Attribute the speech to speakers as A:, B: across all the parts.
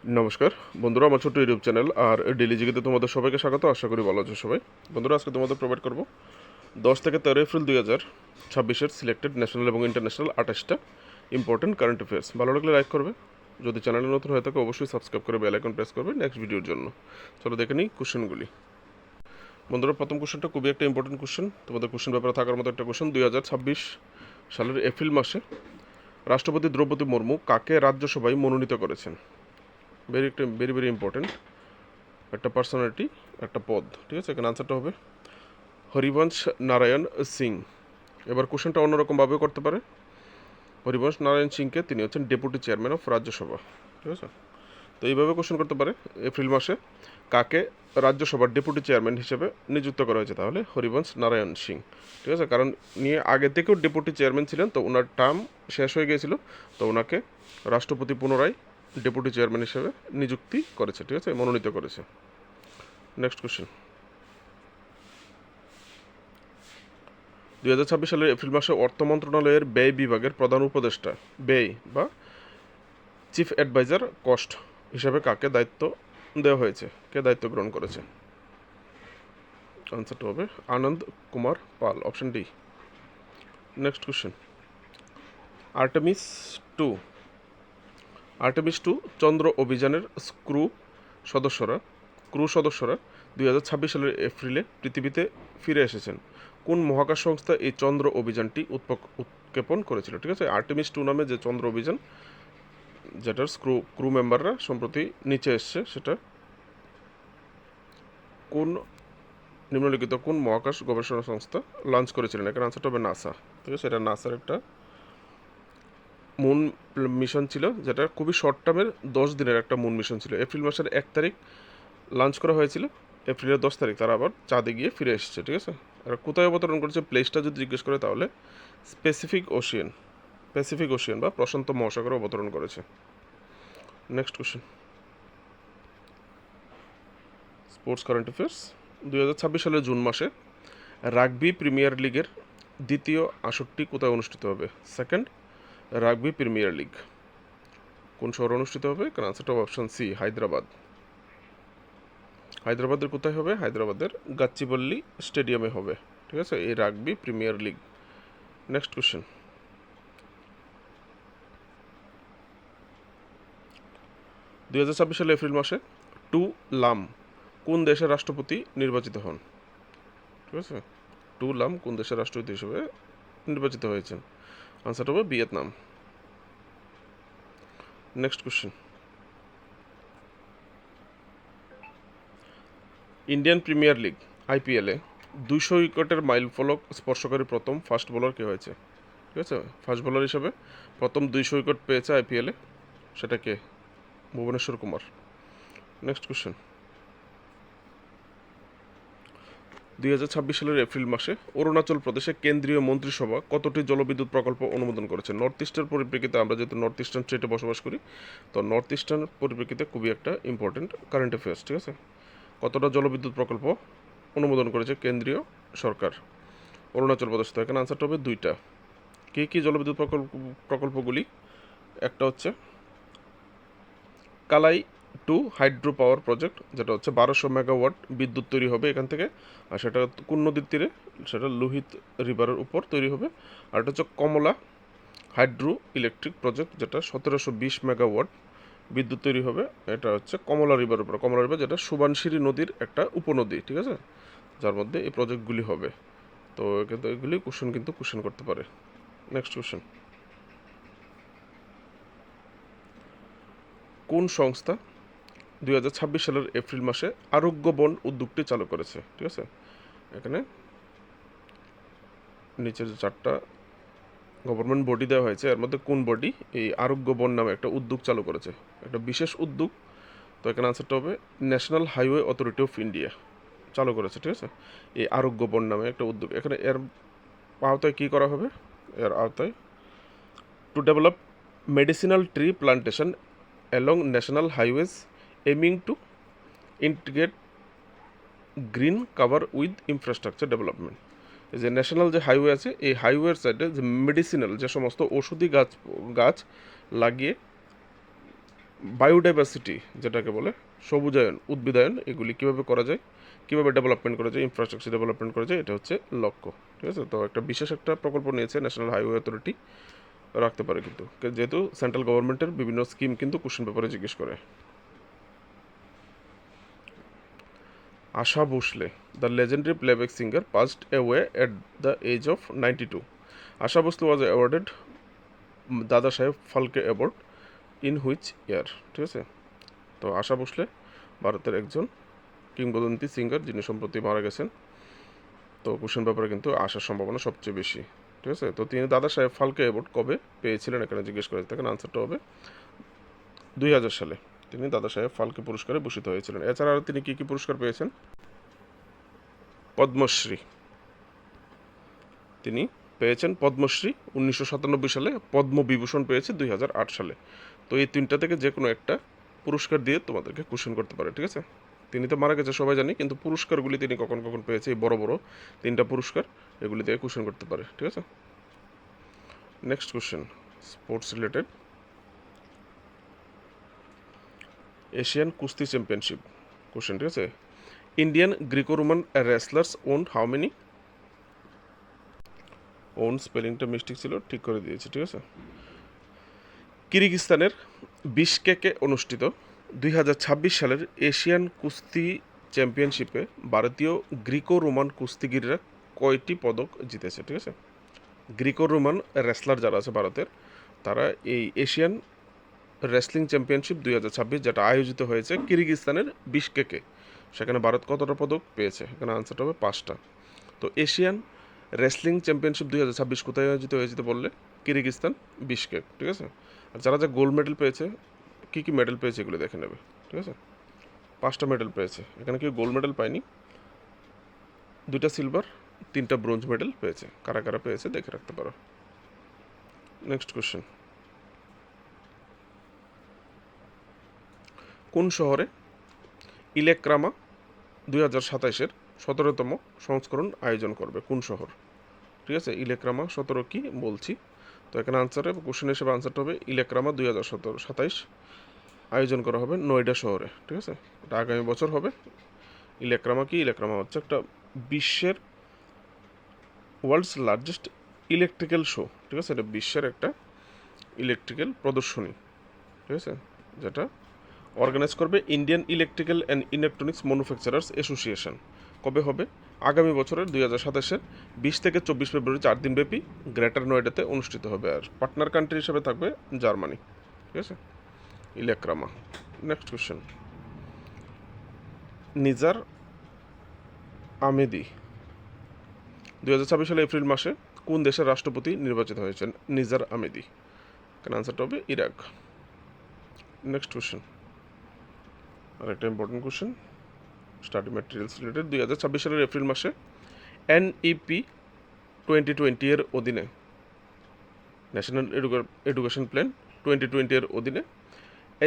A: নমস্কার বন্ধুরা, আমার ছোট্ট ইউটিউব চ্যানেল আর ডেলি জিকেতে তোমাদের সবাইকে স্বাগত। আশা করি ভালো আছো সবাই। বন্ধুরা, আজকে তোমাদের প্রোভাইড করব 10 থেকে 13 এপ্রিল 2026 সিলেক্টেড ন্যাশনাল এবং ইন্টারন্যাশনাল 28টা ইম্পর্টেন্ট কারেন্ট অ্যাফেয়ার্স। ভালো লাগলে লাইক করবে, যদি চ্যানেলে নতুন হয়ে থাকে অবশ্যই সাবস্ক্রাইব করে বেল আইকন প্রেস করবে নেক্সট ভিডিওর জন্য। চলো দেখে নিই কোশ্চেনগুলি। বন্ধুরা, প্রথম কোশ্চেনটা খুবই একটা ইম্পর্টেন্ট কোশ্চেন, তোমাদের কোশ্চেন ব্যাপারে থাকার মতো একটা কোশ্চেন। 2026 সালের এপ্রিল মাসে রাষ্ট্রপতি দ্রৌপদী মুর্মু কাকে রাজ্যসভায় মনোনীত করেছেন? ভেরি ভেরি ইম্পর্টেন্ট একটা পার্সোনালিটি, একটা পদ, ঠিক আছে। এখানে আনসারটা হবে হরিবংশ নারায়ণ সিং। এবার কোশ্চেনটা অন্যরকমভাবেও করতে পারে। হরিবংশ নারায়ণ সিংকে তিনি হচ্ছেন ডেপুটি চেয়ারম্যান অফ রাজ্যসভা, ঠিক আছে। তো এইভাবে কোশ্চেন করতে পারে, এপ্রিল মাসে কাকে রাজ্যসভার ডেপুটি চেয়ারম্যান হিসেবে নিযুক্ত করা হয়েছে? তাহলে হরিবংশ নারায়ণ সিং, ঠিক আছে। কারণ নিয়ে আগে থেকেও ডেপুটি চেয়ারম্যান ছিলেন, তো ওনার টার্ম শেষ হয়ে গিয়েছিল, তো ওনাকে রাষ্ট্রপতি পুনরায় ডেপুটি চেয়ারম্যান হিসেবে নিযুক্তি করেছে, ঠিক আছে, মনোনীত করেছে। Next question. 2026 সালের এপ্রিল মাসে অর্থ মন্ত্রণালয়ের ব্যয় বিভাগের প্রধান উপদেষ্টা, ব্যয় বা চিফ অ্যাডভাইজার কস্ট হিসাবে কাকে দায়িত্ব দেওয়া হয়েছে? কে দায়িত্ব গ্রহণ করেছে? আনসারটা হবে Anand Kumar Pal, option D. Next question. Artemis two চন্দ্র অভিযানের সদস্যরা ক্রু সদস্যরা 2026 সালের এপ্রিলে পৃথিবীতে ফিরে এসেছেন। কোন মহাকাশ সংস্থা এই চন্দ্র অভিযানটি উৎক্ষেপণ করেছিল? ঠিক আছে, আর্টেমিস 2 নামে যে চন্দ্র অভিযান, যেটার ক্রু মেম্বাররা সম্প্রতি নিচে এসছে, সেটা কোন নিম্নলিখিত কোন মহাকাশ গবেষণা সংস্থা লঞ্চ করেছিলেন? এখানে আনসারটা হবে নাসা, ঠিক আছে। এটা নাসার একটা মুন মিশন ছিল, যেটা খুবই শর্ট টার্মের 10 দিনের একটা মুন মিশন ছিল। এপ্রিল মাসের 1 তারিখ লঞ্চ করা হয়েছিল, এপ্রিলের 10 তারিখ তারা আবার চাঁদে গিয়ে ফিরে এসেছে, ঠিক আছে। আর কোথায় অবতরণ করেছে প্লেসটা যদি জিজ্ঞেস করে, তাহলে প্যাসিফিক ওশিয়ান বা প্রশান্ত মহাসাগরে অবতরণ করেছে। Next question. Sports current affairs. 2026 সালের জুন মাসে রাগবি প্রিমিয়ার লিগের দ্বিতীয় আসরটি কোথায় অনুষ্ঠিত হবে? সেকেন্ড রাগবি প্রিমিয়ার লিগ কোন শহরে অনুষ্ঠিত হবে? কারণ আনসারটা অপশন সি, হায়দ্রাবাদ। হায়দ্রাবাদের কোথায় হবে? হায়দ্রাবাদের গাচ্চিবল্লি স্টেডিয়ামে হবে, ঠিক আছে, এই rugby premier league. Next question. 2026 সালে এপ্রিল মাসে টু লাম কোন দেশের রাষ্ট্রপতি নির্বাচিত হন? ঠিক আছে, টু লাম কোন দেশের রাষ্ট্রপতি হিসেবে নির্বাচিত হয়েছেন? আনসারটা হবে Vietnam. Next question. Indian premier league আইপিএলে 200 উইকেটের মাইল ফলক স্পর্শকারী প্রথম ফাস্ট বোলার কে হয়েছে? ঠিক আছে, ফাস্ট বোলার হিসাবে প্রথম 200 উইকেট পেয়েছে আইপিএলে, সেটা কে? ভুবনেশ্বর কুমার। Next question. 2026 সালের এপ্রিল মাসে অরুণাচল প্রদেশে কেন্দ্রীয় মন্ত্রিসভা কতটি জলবিদ্যুৎ প্রকল্প অনুমোদন করেছে? নর্থ ইস্টের পরিপ্রেক্ষিতে, আমরা যেহেতু নর্থ ইস্টার্ন স্টেটে বসবাস করি, তো নর্থ ইস্টার্ন পরিপ্রেক্ষিতে খুবই একটা ইম্পর্টেন্ট কারেন্ট অ্যাফেয়ার্স, ঠিক আছে। কতটা জলবিদ্যুৎ প্রকল্প অনুমোদন করেছে কেন্দ্রীয় সরকার অরুণাচল প্রদেশ? তো এখানে আনসারটা হবে 2টা। কী জলবিদ্যুৎ প্রকল্পগুলি? একটা হচ্ছে কালাই টু হাইড্রো পাওয়ার প্রজেক্ট, যেটা হচ্ছে 1200 মেগাওয়াট বিদ্যুৎ তৈরি হবে এখান থেকে, আর সেটা কোন নদীর তীরে? সেটা লোহিত রিভারের উপর তৈরি হবে। আর এটা হচ্ছে কমলা হাইড্রো ইলেকট্রিক প্রজেক্ট, যেটা 1720 মেগাওয়াট বিদ্যুৎ তৈরি হবে। এটা হচ্ছে কমলা রিভারের উপর, কমলা রিভার যেটা সুবানশিরি নদীর একটা উপনদী, ঠিক আছে, যার মধ্যে এই প্রজেক্টগুলি হবে। তো কিন্তু এগুলি কোশ্চেন করতে পারে। Next question. কোন সংস্থা 2026 সালের এপ্রিল মাসে আরোগ্য বন উদ্যোগটি চালু করেছে? ঠিক আছে, এখানে নিচের যে 4টা গভর্নমেন্ট বডি দেওয়া হয়েছে, এর মধ্যে কোন বডি এই আরোগ্য বন নামে একটা উদ্যোগ চালু করেছে? একটা বিশেষ উদ্যোগ। তো এখানে আনসারটা হবে national highway authority of India চালু করেছে, ঠিক আছে, এই আরোগ্য বন নামে একটা উদ্যোগ। এখানে এর আওতায় কী করা হবে? এর আওতায় to develop medicinal tree plantation along national highways এমিং two integrate green cover with infrastructure development. এই যে ন্যাশনাল যে হাইওয়ে আছে, এই হাইওয়ের সাইডে যে মেডিসিনাল যে সমস্ত ওষুধি গাছ লাগিয়ে বায়োডাইভার্সিটি যেটাকে বলে সবুজায়ন, উদ্ভিদায়ন, এগুলি কীভাবে করা যায়, কীভাবে ডেভেলপমেন্ট করা যায়, ইনফ্রাস্ট্রাকচার ডেভেলপমেন্ট করা যায়, এটা হচ্ছে লক্ষ্য। ঠিক আছে, তো একটা বিশেষ একটা প্রকল্প নিয়েছে ন্যাশনাল হাইওয়ে অথরিটি, রাখতে পারে কিন্তু, যেহেতু সেন্ট্রাল গভর্নমেন্টের বিভিন্ন স্কিম কিন্তু কোশ্চেন পেপারে জিজ্ঞেস করে। Asha Bhosle, the legendary playback singer, passed away at the age of 92। Asha Bhosle was awarded Dada Saheb Phalke award in which year. ঠিক আছে, তো আশা ভোসলে ভারতের একজন কিংবদন্তি সিঙ্গার যিনি সম্প্রতি মারা গেছেন। তো কোশ্চেন পেপারে কিন্তু আসার সম্ভাবনা সবচেয়ে বেশি। ঠিক আছে, তো তিনি দাদা সাহেব ফালকে অ্যাওয়ার্ড কবে পেয়েছিলেন এখানে জিজ্ঞেস করে থাকেন, আনসারটা হবে 2000 সালে তিনি দাদা সাহেব ফালকে পুরস্কারে ভূষিত হয়েছিলেন। এছাড়া তিনি কী কী পুরস্কার পেয়েছেন? পদ্মশ্রী, তিনি পেয়েছেন পদ্মশ্রী 1997 সালে, পদ্মবিভূষণ পেয়েছে 2008 সালে। তো এই তিনটা থেকে যে কোনো একটা পুরস্কার দিয়ে তোমাদেরকে কোশ্চেন করতে পারে। ঠিক আছে, তিনি তো মারা গেছে সবাই জানি, কিন্তু পুরস্কারগুলি তিনি কখন কখন পেয়েছে, এই বড় বড় তিনটা পুরস্কার, এগুলি থেকে কোশ্চেন করতে পারে। ঠিক আছে, next question sports related. Asian কুস্তি চ্যাম্পিয়নশিপ কোশ্চেন। ঠিক আছে, Indian Greco Roman wrestlers won how many? Won স্পেলিংটা মিস্টেক ছিল, ঠিক করে দিয়েছি। ঠিক আছে, কিরগিজস্তানের বিশকেকে অনুষ্ঠিত 2026 সালের এশিয়ান কুস্তি চ্যাম্পিয়নশিপে ভারতীয় গ্রিকো রোমান কুস্তিগিররা কয়টি পদক জিতেছে? ঠিক আছে, গ্রিকো রোমান রেসলার যারা আছে ভারতের, তারা এই এশিয়ান রেসলিং চ্যাম্পিয়নশিপ 2026 যেটা আয়োজিত হয়েছে কিরগিজস্তানের বিশকেকে, সেখানে ভারত কতটা পদক পেয়েছে? এখানে আনসারটা হবে 5টা। তো এশিয়ান রেসলিং চ্যাম্পিয়নশিপ 2026 কোথায় আয়োজিত হয়েছে বললে? কিরগিজস্তান, বিশকেক। ঠিক আছে, আর যারা যা গোল্ড মেডেল পেয়েছে, কী কী মেডেল পেয়েছে এগুলো দেখে নেবে। ঠিক আছে, 5টা মেডেল পেয়েছে, এখানে কেউ গোল্ড মেডেল পায়নি, 2টা সিলভার, 3টা ব্রোঞ্জ মেডেল পেয়েছে। কারা কারা পেয়েছে দেখে রাখতে পারো। নেক্সট কোশ্চেন, কোন শহরে ইলেক্রামা 2027-এর 17তম সংস্করণ আয়োজন করবে? কোন শহর? ঠিক আছে, ইলেক্রামা 17 কি বলছি, তো এখানে আনসারে কোশ্চেন হিসেবে আনসারটা হবে ইলেক্রামা 2027 আয়োজন করা হবে নয়ডা শহরে। ঠিক আছে, এটা আগামী বছর হবে। ইলেক্রামা কি? ইলেক্রামা হচ্ছে একটা বিশ্বের ওয়ার্ল্ডস লার্জেস্ট ইলেকট্রিক্যাল শো। ঠিক আছে, এটা বিশ্বের একটা ইলেকট্রিক্যাল প্রদর্শনী। ঠিক আছে, যেটা অর্গানাইজ করবে Indian electrical and electronics manufacturers association. কবে হবে? আগামী বছরের 2027-এর 20 থেকে 24 ফেব্রুয়ারি 4 দিনব্যাপী গ্রেটার নয়ডাতে অনুষ্ঠিত হবে, আর পার্টনার কান্ট্রি হিসেবে থাকবে জার্মানি। ঠিক আছে, ইলেক্রামা। নেক্সট কোশ্চেন, নিজার আমেদি 2026 সালে এপ্রিল মাসে কোন দেশের রাষ্ট্রপতি নির্বাচিত হয়েছেন? Nizar Amedi. এখানে আনসারটা হবে ইরাক। নেক্সট কোশ্চেন, আর একটা important question study materials related. 2026 সালের এপ্রিল মাসে NEP 2020 এর অধীনে, ন্যাশনাল এডুকেশন প্ল্যান 2020 এর অধীনে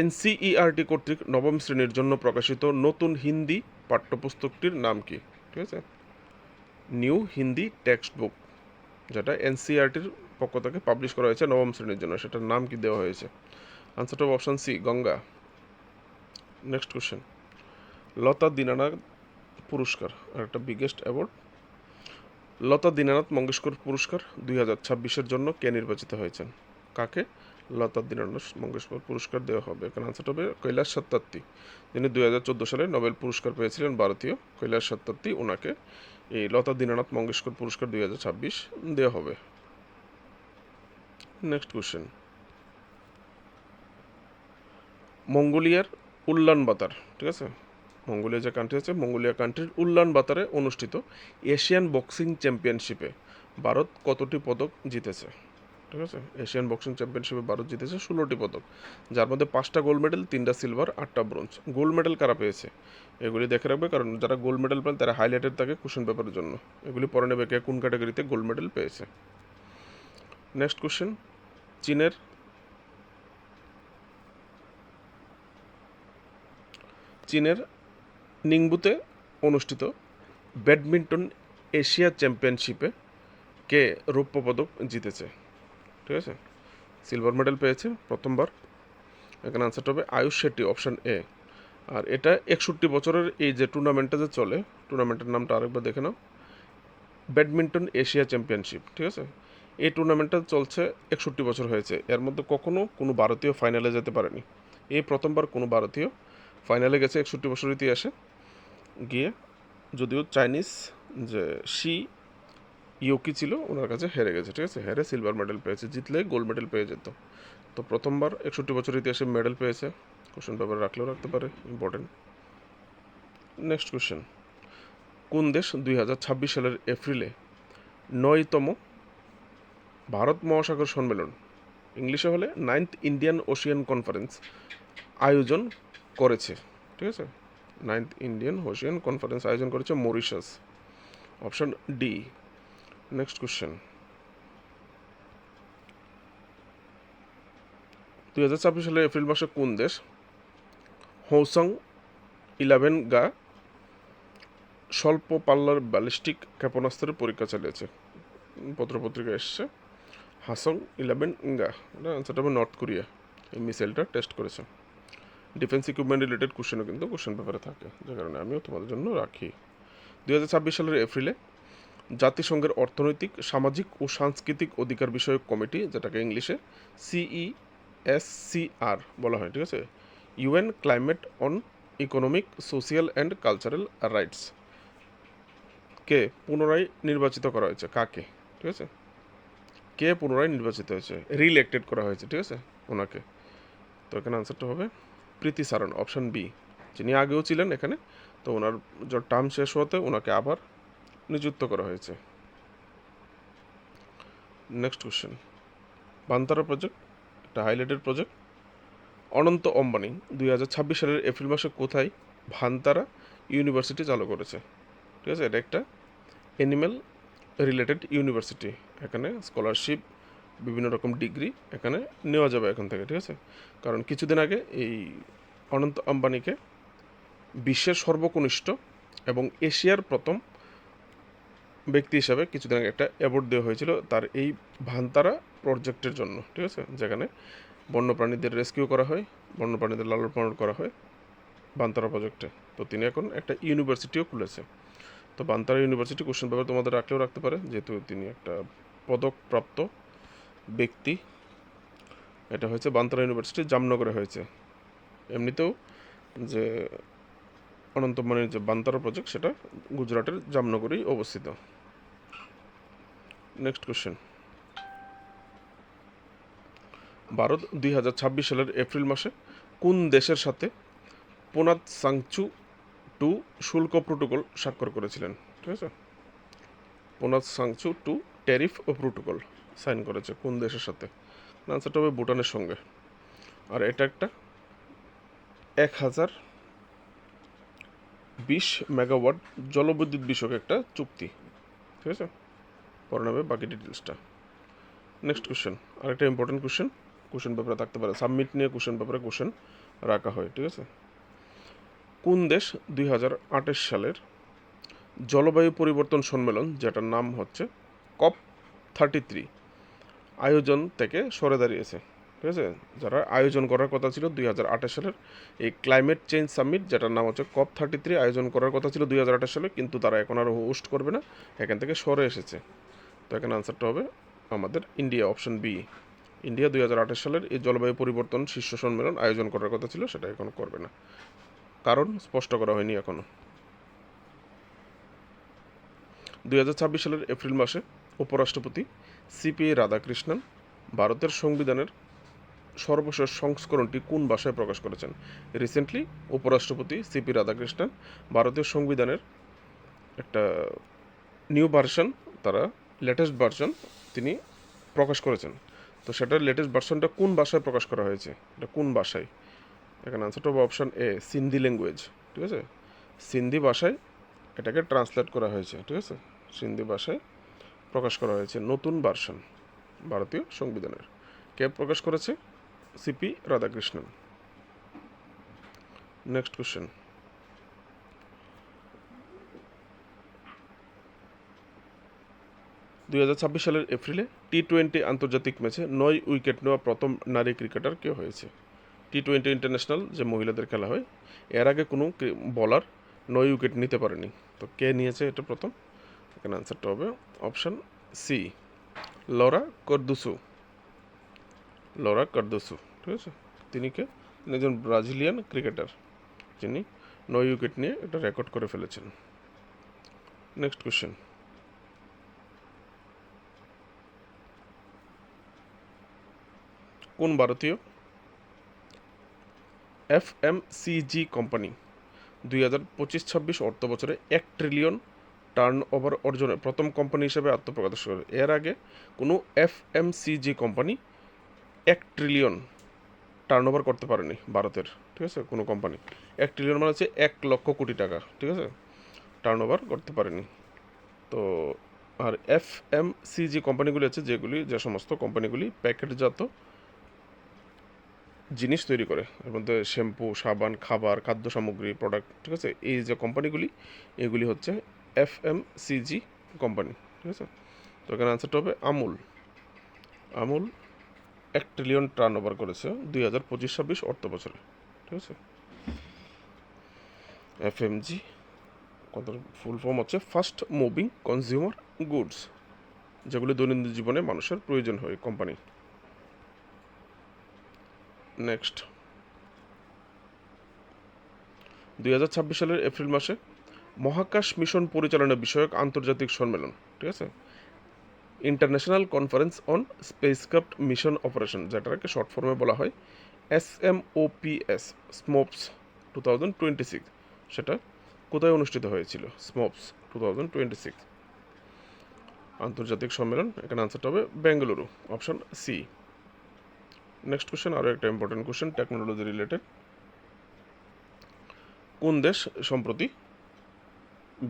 A: NCERT কর্তৃক নবম শ্রেণীর জন্য প্রকাশিত নতুন হিন্দি পাঠ্যপুস্তকটির নাম কি? ঠিক আছে, নিউ হিন্দি টেক্সট বুক, যেটা NCERTর পক্ষ থেকে পাবলিশ করা হয়েছে নবম শ্রেণীর জন্য, সেটার নাম কি দেওয়া হয়েছে? আনসারটা option C, Ganga. Next question, Lata Dinanath পুরস্কার, আর একটা বিগেস্ট অ্যাওয়ার্ড, লতা দীনানাথ মঙ্গেশকর পুরস্কার 2026-এর জন্য কে নির্বাচিত হয়েছেন? কাকে লতা দীনানাথ মঙ্গেশকর পুরস্কার দেওয়া হবে? এখানে আনসারটা হবে কৈলাস সত্যার্থী, যিনি 2014 সালে নোবেল পুরস্কার পেয়েছিলেন ভারতীয়, কৈলাস সত্যার্থী, ওনাকে এই লতা দীনানাথ মঙ্গেশকর পুরস্কার 2026 দেওয়া হবে। নেক্সট কোশ্চেন, মঙ্গোলিয়ার উলানবাতার, ঠিক আছে, মঙ্গোলিয়া যে কান্ট্রি আছে, মঙ্গোলিয়া কান্ট্রির উলানবাতারে অনুষ্ঠিত এশিয়ান বক্সিং চ্যাম্পিয়নশিপে ভারত কতটি পদক জিতেছে? ঠিক আছে, এশিয়ান বক্সিং চ্যাম্পিয়নশিপে ভারত জিতেছে 16টি পদক, যার মধ্যে 5টা গোল্ড মেডেল, 3টা সিলভার, 8টা ব্রোঞ্জ। গোল্ড মেডেল কারা পেয়েছে এগুলি দেখে রাখবে, কারণ যারা গোল্ড মেডেল পান তারা হাইলাইটেড থাকে কোশ্চেন পেপারের জন্য, এগুলি পরে নেবে কে কোন ক্যাটাগরিতে গোল্ড মেডেল পেয়েছে। নেক্সট কোশ্চেন, চীনের নিংবুতে অনুষ্ঠিত ব্যাডমিন্টন এশিয়া চ্যাম্পিয়নশিপে কে রৌপ্য পদক জিতেছে? ঠিক আছে, সিলভার মেডেল পেয়েছে প্রথমবার, এখানে আনসারটা হবে আয়ুষ শেট্টি, অপশান এ। আর এটা 61 বছরের এই যে টুর্নামেন্টটা যে চলে, টুর্নামেন্টের নামটা আরেকবার দেখে নাও, ব্যাডমিন্টন এশিয়া চ্যাম্পিয়নশিপ, ঠিক আছে। এই টুর্নামেন্টটা চলছে 61 বছর হয়েছে, এর মধ্যে কখনো কোনো ভারতীয় ফাইনালে যেতে পারেনি। এই প্রথমবার কোনো ভারতীয় ফাইনালে গেছে 61 বছর ইতিহাসে গিয়ে, যদিও চাইনিজ যে শি ইয়োকি ছিল ওনার কাছে হেরে গেছে, ঠিক আছে, হেরে সিলভার মেডেল পেয়েছে, জিতলে গোল্ড মেডেল পেয়ে যেত। তো প্রথমবার 61 বছর ইতিহাসে মেডেল পেয়েছে, কোশ্চেন পেপার রাখলেও রাখতে পারে, ইম্পর্টেন্ট। নেক্সট কোশ্চেন, কোন দেশ 2026 সালের এপ্রিলে 9তম ভারত মহাসাগর সম্মেলন, ইংলিশে হলে 9th ইন্ডিয়ান ওশিয়ান কনফারেন্স আয়োজন করেছে, ঠিক আছে, 9th ইন্ডিয়ান ওশিয়ান কনফারেন্স আয়োজন করেছে Mauritius, option D. Next question, 2026 সালের এপ্রিল মাসে কোন দেশ হৌসং 11 গা স্বল্প পাল্লার ব্যালিস্টিক ক্ষেপণাস্ত্রের পরীক্ষা চালিয়েছে? পত্রপত্রিকা এসছে হাসং 11 গা, এটা আনসারটা হবে নর্থ কোরিয়া এই মিসাইলটা টেস্ট করেছে। ডিফেন্স ইকুইপমেন্ট রিলেটেড কোশ্চেনও কিন্তু কোশ্চেন পেপারে থাকে, যে কারণে আমিও তোমাদের জন্য রাখি। 2026 সালের এপ্রিলে জাতিসংঘের অর্থনৈতিক, সামাজিক ও সাংস্কৃতিক অধিকার বিষয়ক কমিটি, যেটাকে ইংলিশে CESCR বলা হয়, ঠিক আছে, UN climate on economic, social and cultural rights কে পুনরায় নির্বাচিত করা হয়েছে, কাকে, ঠিক আছে, কে পুনরায় নির্বাচিত হয়েছে, রিইলেক্টেড করা হয়েছে, ঠিক আছে, ওনাকে। তো এখানে আনসারটা হবে প্রীতি সারন, অপশান বি, যিনি আগেও ছিলেন এখানে, তো ওনার যে টার্ম শেষ হতে ওনাকে আবার নিযুক্ত করা হয়েছে। নেক্সট কোশ্চেন, বান্তারা প্রজেক্ট একটা হাইলাইটেড প্রজেক্ট। অনন্ত অম্বানি 2026 সালের এপ্রিল মাসে কোথায় ভান্তারা ইউনিভার্সিটি চালু করেছে? ঠিক আছে, এটা একটা অ্যানিম্যাল রিলেটেড ইউনিভার্সিটি, এখানে স্কলারশিপ, বিভিন্ন রকম ডিগ্রি এখানে নেওয়া যাবে এখান থেকে, ঠিক আছে। কারণ কিছুদিন আগে এই অনন্ত আম্বানিকে বিশ্বের সর্বকনিষ্ঠ এবং এশিয়ার প্রথম ব্যক্তি হিসাবে কিছুদিন আগে একটা অ্যাওয়ার্ড দেওয়া হয়েছিল তার এই ভান্তারা প্রজেক্টের জন্য, ঠিক আছে, যেখানে বন্যপ্রাণীদের রেস্কিউ করা হয়, বন্যপ্রাণীদের লালন পালন করা হয় বান্তারা প্রজেক্টে। তো তিনি এখন একটা ইউনিভার্সিটিও খুলেছে। তো বান্তারা ইউনিভার্সিটি কোশ্চেন পেপার তোমাদের রাখলেও রাখতে পারে, যেহেতু তিনি একটা পদকপ্রাপ্ত ব্যক্তি। এটা হয়েছে বান্তারা ইউনিভার্সিটি, জামনগরে হয়েছে। এমনিতেও যে অনন্ত অম্বানির যে বান্তারা প্রজেক্ট সেটা গুজরাটের জামনগরেই অবস্থিত। নেক্সট কোশ্চেন, ভারত 2026 সালের এপ্রিল মাসে কোন দেশের সাথে পোনাত সাংচু 2 শুল্ক প্রোটোকল স্বাক্ষর করেছিলেন? ঠিক আছে, পোনাত সাংচু 2 ট্যারিফ ও প্রোটোকল সাইন করেছে কোন দেশের সাথে? আনসারটা হবে ভুটানের সঙ্গে। আর এটা একটা 1020 মেগাওয়াট জলবিদ্যুৎ বিষয়ক একটা চুক্তি, ঠিক আছে, পরে নেবে বাকি ডিটেলসটা। নেক্সট কোশ্চেন, আরেকটা ইম্পর্টেন্ট কোশ্চেন পেপারে থাকতে পারে, সাবমিট নিয়ে কোশ্চেন পেপারে কোশ্চেন রাখা হয়, ঠিক আছে। কোন দেশ 2028 সালের জলবায়ু পরিবর্তন সম্মেলন, যেটার নাম হচ্ছে COP33 আয়োজন থেকে সরে দাঁড়িয়েছে? ঠিক আছে, যারা আয়োজন করার কথা ছিল 2028 সালের এই ক্লাইমেট চেঞ্জ সামিট, যেটার নাম হচ্ছে COP33 আয়োজন করার কথা ছিল 2028 সালে, কিন্তু তারা এখন আর হোস্ট করবে না, এখান থেকে সরে এসেছে। তো এখানে আনসারটা হবে আমাদের ইন্ডিয়া, অপশন বি। ইন্ডিয়া 2028 সালের এই জলবায়ু পরিবর্তন শীর্ষ সম্মেলন আয়োজন করার কথা ছিল, সেটা এখন করবে না, কারণ স্পষ্ট করা হয়নি এখনও। 2026 সালের এপ্রিল মাসে উপরাষ্ট্রপতি সিপি রাধাকৃষ্ণন ভারতের সংবিধানের সর্বশেষ সংস্করণটি কোন ভাষায় প্রকাশ করেছেন? রিসেন্টলি উপরাষ্ট্রপতি সিপি রাধাকৃষ্ণন ভারতীয় সংবিধানের একটা নিউ ভার্সন, তারা লেটেস্ট ভার্সন তিনি প্রকাশ করেছেন। তো সেটার লেটেস্ট ভার্সনটা কোন ভাষায় প্রকাশ করা হয়েছে, এটা কোন ভাষায়? এখানে আনসারটা হবে অপশান এ, সিন্ধি ল্যাঙ্গুয়েজ, ঠিক আছে, সিন্ধি ভাষায় এটাকে ট্রান্সলেট করা হয়েছে, ঠিক আছে, সিন্ধি ভাষায় প্রকাশ করা হয়েছে নতুন ভার্সন ভারতীয় সংবিধানের। কে প্রকাশ করেছে? সিপি রাধাকৃষ্ণন। নেক্সট কোশ্চেন, 2026 সালের এপ্রিলে T20 আন্তর্জাতিক ম্যাচে 9 উইকেট নেওয়া প্রথম নারী ক্রিকেটার কে হয়েছে? T20 ইন্টারন্যাশনাল যে মহিলাদের খেলা হয়, এর আগে কোনো বলার 9 উইকেট নিতে পারেনি। তো কে নিয়েছে এটা প্রথম? এখানে আনসারটা হবে option C, Laura Cardoso. Laura Cardoso, ঠিক আছে। তিনি কে? তিনি একজন ব্রাজিলিয়ান ক্রিকেটার, যিনি 9 উইকেট নিয়ে এটা রেকর্ড করে ফেলেছেন। নেক্সট কোশ্চেন, কোন ভারতীয় এফএমসিজি কোম্পানি 2025-26 অর্থ বছরে 1 ট্রিলিয়ন টার্ন ওভার অর্জনে প্রথম কোম্পানি হিসেবে আত্মপ্রকাশ করে? এর আগে কোনো FMCG company 1 trillion turn over করতে পারেনি ভারতের, ঠিক আছে। কোনো কোম্পানি 1 ট্রিলিয়ন মানে হচ্ছে 1 লক্ষ কোটি টাকা, ঠিক আছে, টার্ন ওভার করতে পারেনি। তো আর এফএমসিজি কোম্পানিগুলি আছে যেগুলি, যে সমস্ত কোম্পানিগুলি প্যাকেটজাত জিনিস তৈরি করে, এর মধ্যে শ্যাম্পু, সাবান, খাবার, খাদ্য সামগ্রী, প্রোডাক্ট, ঠিক আছে। এই যে কোম্পানিগুলি, এগুলি হচ্ছে এফএমসিজি কোম্পানি, ঠিক আছে। তো এখানে আনসারটা হবে Amul. Amul 1 trillion turn over করেছে 2025-26 অর্থ বছরে, ঠিক আছে। এফএমজি কত ফুল ফর্ম হচ্ছে ফাস্ট মুভিং কনজিউমার গুডস, যেগুলি দৈনন্দিন জীবনে মানুষের প্রয়োজন হয় কোম্পানি। নেক্সট, 2026 সালের এপ্রিল মাসে মহাকাশ মিশন পরিচালনা বিষয়ক আন্তর্জাতিক সম্মেলন, ঠিক আছে, international conference on spacecraft mission operation, যেটাকে শর্ট ফর্মে বলা হয় SMOPS, স্মোপস 2026, সেটা কোথায় অনুষ্ঠিত হয়েছিল? স্মোপস 2026 আন্তর্জাতিক সম্মেলন। এখানে আনসারটা হবে Bengaluru, option C. Next question, আরও একটা ইম্পর্টেন্ট কোশ্চেন টেকনোলজি রিলেটেড। কোন দেশ সম্প্রতি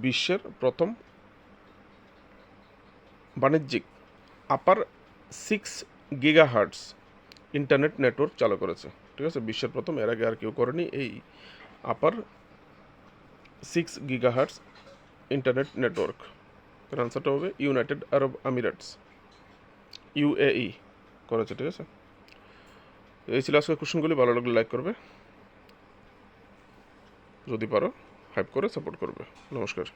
A: বিশ্বের প্রথম বাণিজ্যিক আপার 6 GHz ইন্টারনেট নেটওয়ার্ক চালু করেছে? ঠিক আছে, বিশ্বের প্রথম, এর আগে আর কেউ করেনি এই আপার 6 GHz ইন্টারনেট নেটওয়ার্ক। এর আনসারটা হবে ইউনাইটেড আরব আমিরাটস, UAE করেছে, ঠিক আছে। এই ছিল আজকের কোশ্চেনগুলি। ভালো লাগলে লাইক করবে, যদি পারো হাইপ করে সাপোর্ট করবে। নমস্কার।